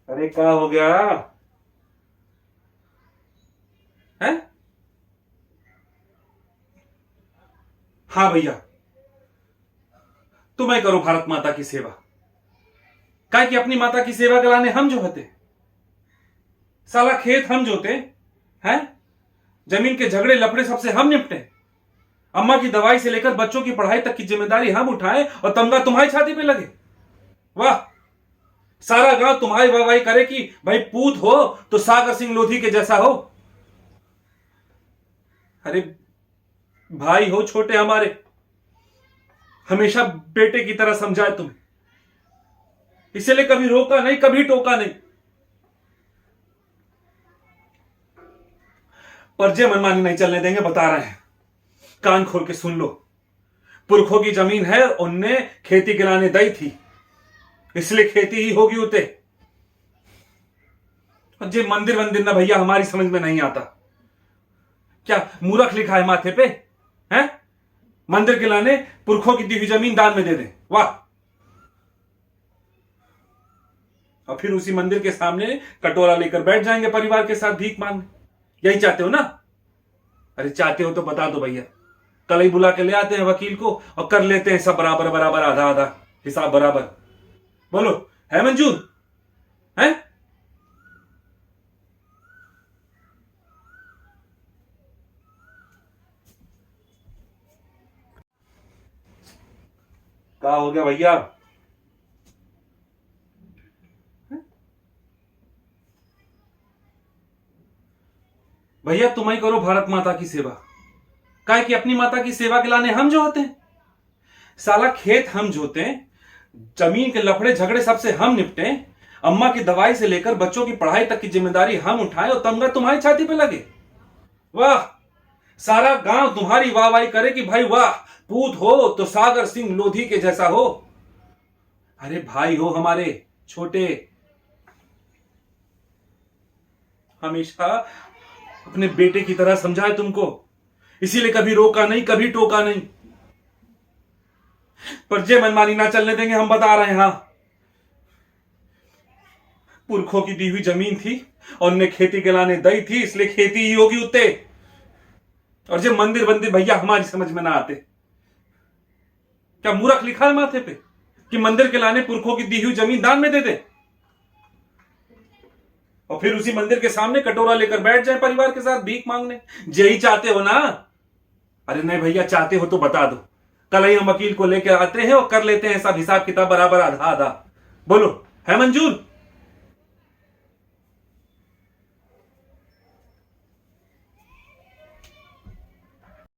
अरे क्या हो गया है? हाँ भैया, तुम्हें करो भारत माता की सेवा। काय कि अपनी माता की सेवा कराने हम जो होते, साला खेत हम जोते हैं, जमीन के झगड़े लफड़े सबसे हम निपटे, अम्मा की दवाई से लेकर बच्चों की पढ़ाई तक की जिम्मेदारी हम उठाएं और तमगा तुम्हारी छाती पे लगे। वाह, सारा गांव तुम्हारी वाहवाही करे कि भाई पूत हो तो सागर सिंह लोधी के जैसा हो। अरे भाई हो छोटे हमारे, हमेशा बेटे की तरह समझाए तुम्हें, इसलिए कभी रोका नहीं कभी टोका नहीं। पर जे मनमानी नहीं चलने देंगे, बता रहे हैं, कान खोल के सुन लो। पुरखों की जमीन है, उनने खेती गिराने दी थी, इसलिए खेती ही होगी उते। जे मंदिर वंदिर ना भैया हमारी समझ में नहीं आता, क्या मूर्ख लिखा है माथे पे हैं? मंदिर गिराने पुरखों की दी हुई जमीन दान में दे दे, वाह। और फिर उसी मंदिर के सामने कटोरा लेकर बैठ जाएंगे परिवार के साथ भीख मांगने। यही चाहते हो ना? अरे चाहते हो तो बता दो भैया, कल ही बुला के ले आते हैं वकील को और कर लेते हैं सब बराबर बराबर, आधा आधा हिसाब बराबर। बोलो, है मंजूर? है? क्या हो गया भैया? भैया तुम ही करो भारत माता की सेवा। काहे कि अपनी माता की सेवा के लाने हम जो होते हैं, साला खेत हम जोते हैं, जमीन के लफड़े झगड़े सबसे हम निपटे, अम्मा की दवाई से लेकर बच्चों की पढ़ाई तक की जिम्मेदारी हम उठाएं और तमगा तुम्हारी छाती पे लगे। वाह, सारा गांव तुम्हारी वाहवाही करे कि भाई वाह, पूत हो तो सागर सिंह लोधी के जैसा हो। अरे भाई हो हमारे छोटे, हमेशा अपने बेटे की तरह समझाए तुमको, इसीलिए कभी रोका नहीं कभी टोका नहीं। पर जे मनमानी ना चलने देंगे, हम बता रहे हैं। हाँ, पुरखों की दी हुई जमीन थी और उनने खेती गलाने दी थी, इसलिए खेती ही होगी उते। और जे मंदिर वंदिर भैया हमारी समझ में ना आते, क्या मूर्ख लिखा है माथे पे कि मंदिर के लाने पुरखों की दी हुई जमीन दान में दे दे, और फिर उसी मंदिर के सामने कटोरा लेकर बैठ जाए परिवार के साथ भीख मांगने। यही चाहते हो ना? अरे नहीं भैया, चाहते हो तो बता दो, कल ही हम वकील को लेकर आते हैं और कर लेते हैं सब हिसाब किताब बराबर, आधा आधा। बोलो, है मंजूर?